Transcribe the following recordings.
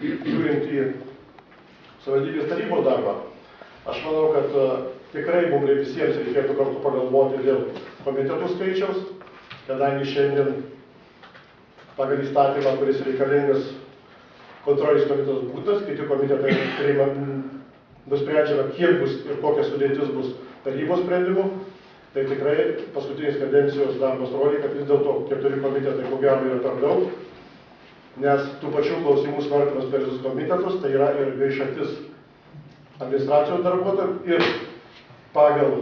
žiūrint į savivaldybės tarybos darbą, aš manau, kad tikrai mums visiems reikėtų kartu pagalvoti dėl komitetų skaičiaus, kadangi šiandien pagal įstatymą, kuris reikalingas kontrolės komitetas būtas, kiti komitetai nusprendžiama, kiek bus ir kokia sudėtis bus tarybos sprendimų, tai tikrai paskutinės kadencijos darbas rodė, kad vis dėlto 4 komitetai ko gero yra per daug, nes tų pačių klausimų svarstymas per visus komitetus, tai yra ir gaišatis administracijos darbuotojų ir pagal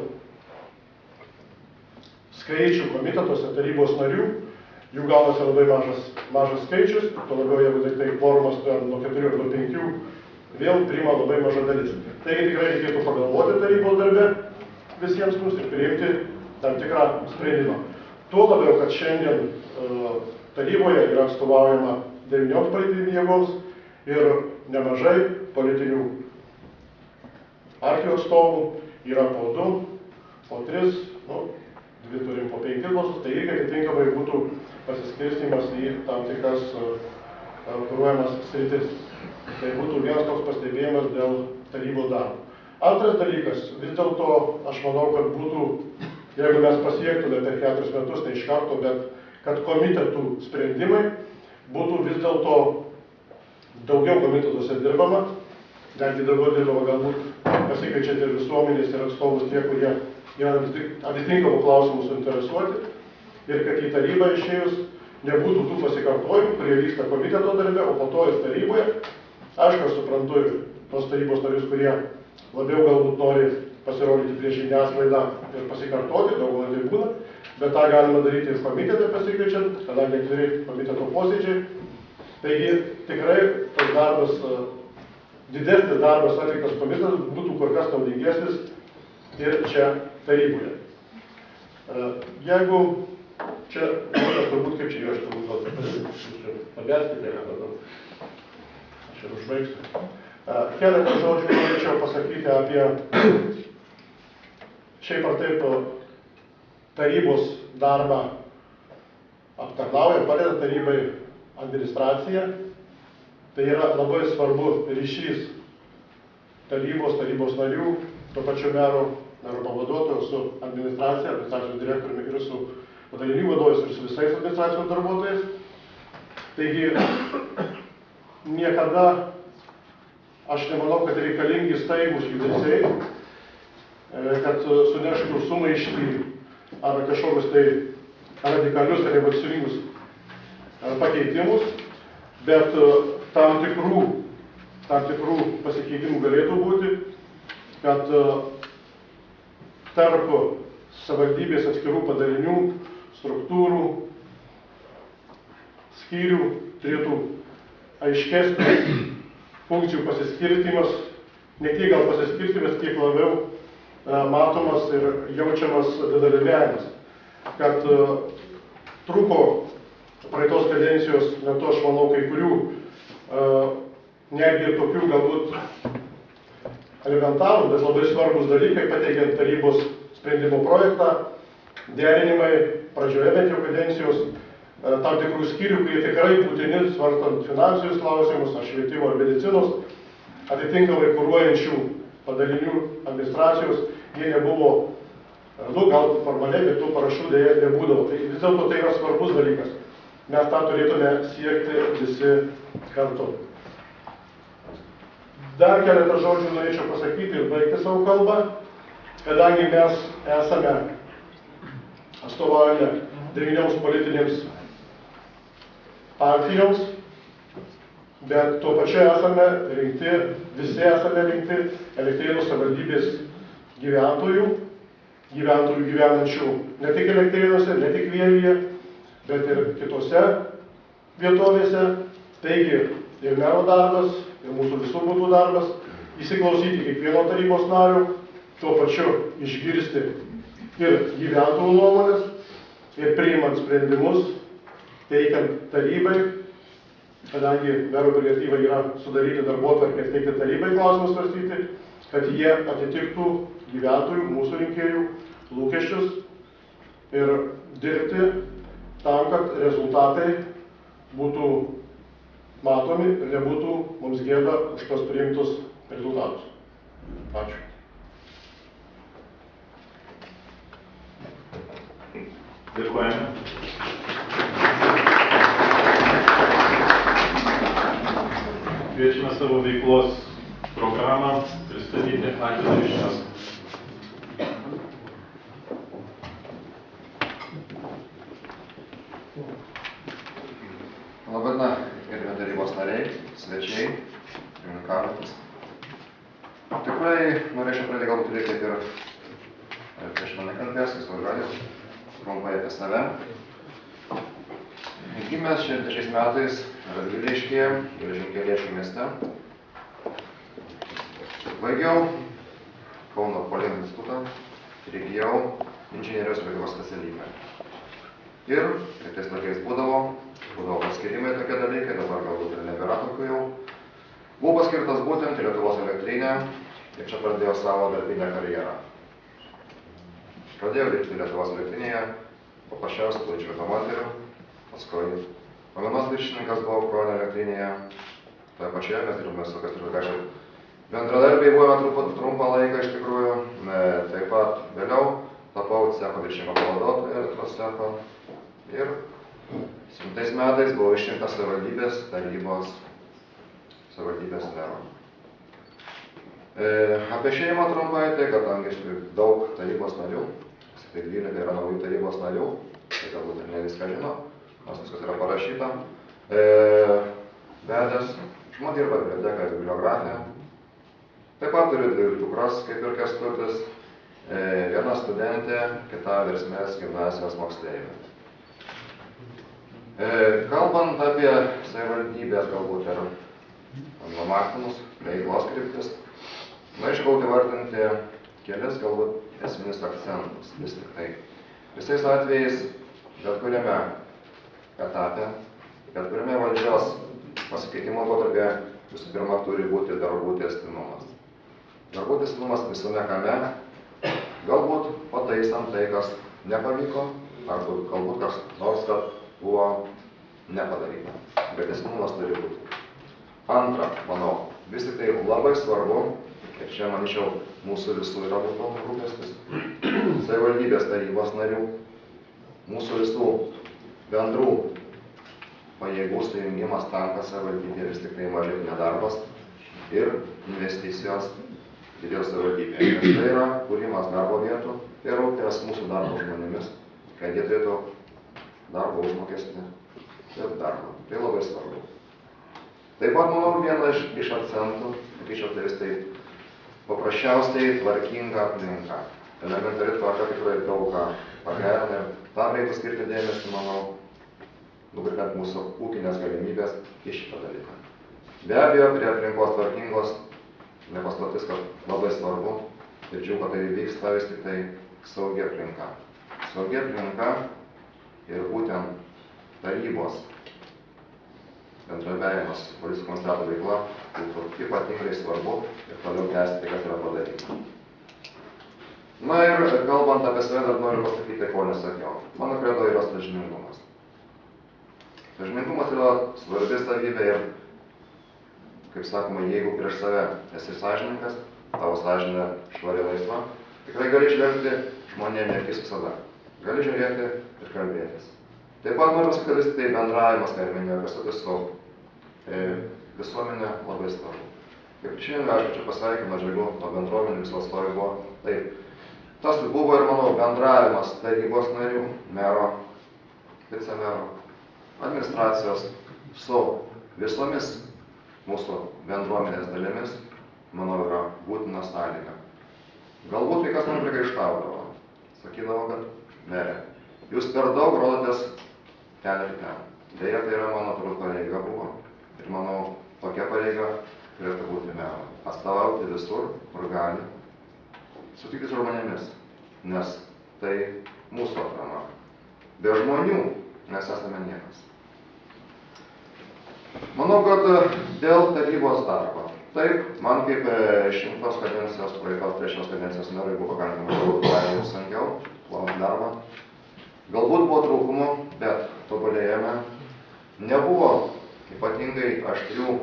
skaičių komitetuose tarybos narių, jų gaunasi labai mažas skaičius, tuo labiau jeigu tai kvorumas nuo 4 ar nuo 5, vėl priima labai maža dalis. Taigi tikrai reikėtų pagalvoti tarybos darbe visiems mums ir priimti tam tikrą sprendimą. Tuo labiau, kad šiandien taryboje yra atstovaujama 9 politinėms jėgoms ir nemažai politinių partijų atstovų, yra po 2, po 3, 2 turim po 5 balsus, tai irgi atitinkamai būtų pasiskirstymas į tam tikras kuruojamas sritis. Tai būtų vienas toks pastebėjimas dėl tarybos darbo. Antras dalykas, vis dėlto aš manau, kad būtų, jeigu mes pasiektume per 4 metus, ne iš karto, bet kad komitetų sprendimai būtų vis dėlto daugiau komitetuose dirbama, netgi daugiau dirbama galbūt pasikeičiant ir visuomenės ir atstovus tie, kurie yra atitinkamų klausimų suinteresuoti ir kad į tarybą išėjus nebūtų tų pasikartojimų, kurie vyksta komiteto darbe, o po to ir taryboje. Aišku, aš suprantu ir tos tarybos narius, kurie labiau galbūt nori pasirodyti prieš žiniasklaidą ir pasikartoti, daugumai tai būna, bet tą galima daryti ir komitete pasikeičiant, kadangi atviri komiteto posėdžiai. Taigi tikrai tas darbas, didesnis darbas atliktas komitetas būtų kur kas naudingesnis ir čia taryboje. Jeigu čia, turbūt kaip čia aš turbūt pabėskite, aš ir užbaigsiu. Keletą žodžių norėčiau pasakyti apie šiaip ar taip tarybos darbą aptarnauja, padeda tarybai administracija. Tai yra labai svarbu ryšys tarybos narių, tuo pačiu mero pavaduotojo su administracija, administracijos direktoriumi ir su padalinių vadovais ir su visais administracijos darbuotojais. Taigi niekada aš nemanau, kad reikalingi staigūs judesiai, kad suneštų sumaištį ar kažkokius tai radikalius ar revoliucingus pakeitimus, bet tam tikrų pasikeitimų galėtų būti, kad tarp savivaldybės atskirų padalinių, struktūrų, skyrių turėtų aiškesnis funkcijų pasiskirstymas, ne tiek gal pasiskirstymas, kiek labiau matomas ir jaučiamas bendradarbiavimas. Kad trūko praeitos kadencijos metu, aš manau, kai kurių netgi tokių galbūt elementarų, bet labai svarbus dalykai, pateikiant tarybos sprendimo projektą, derinimai pradžioje bent jau kadencijos, tam tikrų skyrių, kurie tikrai būtini, svarstant finansinius klausimus, ar švietimo ar medicinos, atitinkamai kuruojančių padalinių administracijos, jie nebuvo, gal formaliai, bet tų parašų dėja nebūdavo. Tai vis dėlto tai yra svarbus dalykas. Mes tą turėtume siekti visi kartu. Dar keletą žodžių norėčiau pasakyti ir baigti savo kalbą, kadangi mes esame atstovaujame 9 politinėms partijoms, bet tuo pačiu esame rinkti, visi esame rinkti Elektrėnų savivaldybės gyventojų gyvenančių ne tik Elektrėnuose, ne tik Vielyje, bet ir kitose vietovėse. Taigi ir mero darbas, ir mūsų visų būtų darbas, įsiklausyti kiekvieno tarybos nario, tuo pačiu išgirsti ir gyventojų nuomonės, ir priimant sprendimus, teikiant tarybai, kadangi mero prerogatyva yra sudaryti darbotvarkę ir teikti tarybai klausimus svarstyti, kad jie atitiktų gyventojų, mūsų rinkėjų lūkesčius ir dirbti tam, kad rezultatai būtų matomi ir nebūtų mums gėda už tos priimtus rezultatus. Ačiū. Dėkojame. Kviečiame savo veiklos programą pristatyti Alvydą Vyšniauską. Labadiena, gerbiami tarybos nariai, svečiai, pirmininkaujantis. Tikrai norėčiau pradėti galbūt kaip ir prieš mane kalbės, jis žodis, trumpai apie save. Gimęs 60 metais Radviliškyje, Geležinkeliečių mieste. Baigiau Kauno politinį institutą ir įgijau inžinierijos veiklos specialybę. Ir, kaip tais laikais būdavo paskirimai tokie dalykai, dabar galbūt ir nebėra tokių jau. Buvau paskirtas būtent į Lietuvos elektrinę ir čia pradėjau savo darbinę karjerą. Pradėjau dirbti Lietuvos elektrinėje, paprasčiausiai plačių automobilių, paskui pamainos viršininkas buvau Kauno elektrinėje, toje pačioje mes dirbame su Kastriukačiu. Bendradarbiai buvome trumpą laiką iš tikrųjų, taip pat vėliau tapau cecho viršininko pavaduotoju elektros cecho ir 7 metais buvau išrinktas savivaldybės tarybos savivaldybės meru. Apie šeimą trumpai, tai kadangi daug tarybos narių, tai 12 yra naujų tarybos narių, tai galbūt ir ne viską žino, nors viskas yra parašyta. Vedęs, žmona dirba biblioteką ir bibliografiją. Taip pat turiu 2 dukras, kaip ir Kęstutis, viena studentė, kita Versmės gimnazijos moksleivė. Kalbant apie savivaldybės galbūt ir numatymus, veiklos kryptis, norėčiau įvardinti kelis galbūt esminius akcentus. Vis tik tai visais atvejais, bet kuriame etape, bet kuriame valdžios pasikeitimo laikotarpyje visų pirma turi būti darbų tęstinumas. Darbų tęstinumas visame kame, galbūt pataisant tai, kas nepavyko, ar galbūt kas nors, kad buvo nepadaryta. Bet tęstinumas turi būti. Antra, manau, vis tik tai labai svarbu, ir čia, manyčiau, mūsų visų yra rūpestis, savivaldybės tarybos narių, mūsų visų bendrų pajėgų sujungimas tam, kad savivaldybė vis tik tai mažėtų nedarbas ir investicijos didės savivaldybėje. Nes tai yra kūrimas darbo vietų ir rūpės mūsų darbo žmonėmis, kad jie turėtų darbo užmokestį ir darbą. Tai labai svarbu. Taip pat, manau, viena iš akcentų, sakyčiau, tai vis tai paprasčiausiai tvarkinga aplinka. Elementari tvarka tikrai daug ką pagerina ir tam reikia skirti dėmesį, manau, nukreipiant mūsų ūkinės galimybės į šitą dalyką. Be abejo, prie aplinkos tvarkingos nepaslaptis, kad labai svarbu ir džiaugiu, kad tai vyksta vis tik tai saugi aplinka. Saugi aplinka ir būtent tarybos bendradarbiavimas policijos komisariato veikla būtų ypatingai svarbu ir toliau tęsti tai, kas yra padaryta. Na ir kalbant apie save, dar noriu pasakyti, ko nesakiau. Mano kredo yra sąžiningumas. Sąžiningumas yra svarbi savybė ir, kaip sakoma, jeigu prieš save esi sąžininkas, tavo sąžinė švari laisva, tikrai gali žvelgti žmonėm į akis visada. Gali žiūrėti ir kalbėtis. Taip pat noriu pasakyti, vis tai bendravimas, ką ir minėjau, Kęstutis, su visuomenė labai svarbu. Kaip šiandien, aišku, čia pasveikino Žalių nuo bendruomenių viso atstovai buvo. Taip, tas buvo ir, manau, bendravimas tarybos narių, mero, vicemero, administracijos su visomis mūsų bendruomenės dalimis, manau, yra būtina sąlyga. Galbūt kai kas man priekaištaudavo, sakydavo, kad mere, jūs per daug rodotės ten ir ten. Deja, tai yra mano turbūt pareiga buvo. Ir manau, tokia pareiga turėtų būti mero. Atstovauti visur, kur gali. Sutikti su žmonėmis, nes tai mūsų atrama. Be žmonių mes esame niekas. Manau, kad dėl tarybos darbo. Taip, man kaip išrinktos kadencijos, praeitos 3 kadencijos merui buvo pakankamai sunkiau planuoti darbą. Galbūt buvo trūkumų, bet tobulėjame. Nebuvo ypatingai aštrių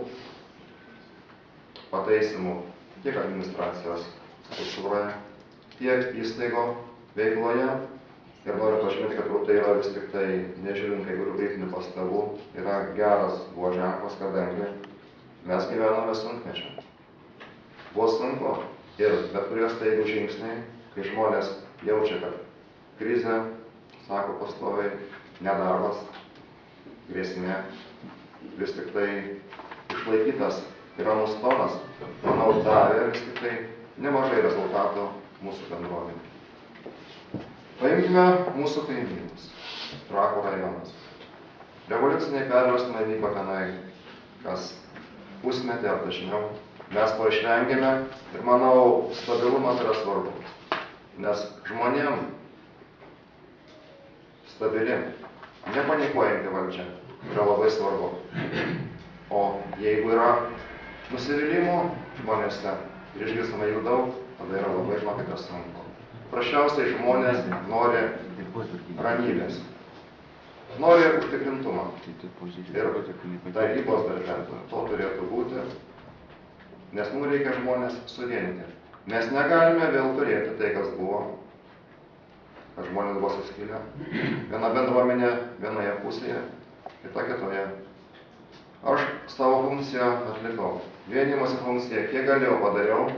pataisimų tiek administracijos struktūroje, tiek įstaigo veikloje. Ir noriu pažymėti, kad tai yra vis tik tai, nežiūrint kai kurių kritinių pastabų, yra geras buvo ženklas, kadangi mes gyvename sunkmečiu. Buvo sunku ir bet kurie staigūs žingsniai, kai žmonės jaučia, kad krizė, sako pastoviai, nedarbas, grėsmė, vis tik tai išlaikytas ramus tonas, manau, davė vis tik tai nemažai rezultatų mūsų bendruomenė. Paimkime mūsų kaimynus, Trakų rajonas. Revoliuciniai perversmai vyko tenai kas pusmetį ar dažniau. Mes to išvengėme ir manau, stabilumas yra svarbu, nes žmonėm stabili, nepanikuojanti valdžia yra labai svarbu. O jeigu yra nusivylimų žmonėse ir išgirsime jų daug, tada yra labai, žinokite, sunku. Prašiausiai žmonės nori ramybės, nori užtikrintumą. Ir tarybos darbe to turėtų būti, nes mums reikia žmonės suvienyti. Mes negalime vėl turėti tai, kas buvo, kad žmonės buvo suskilę. Viena bendruomenė vienoje pusėje, kita kitoje. Aš savo funkciją atlikau. Vienimosi funkciją, kiek galėjau, padariau.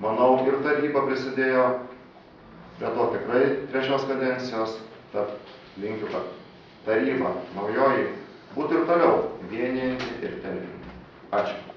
Manau, ir taryba prisidėjo prie to tikrai trečios kadencijos, tad linkiu, kad taryba naujoji būtų ir toliau vienijanti ir telkianti. Ačiū.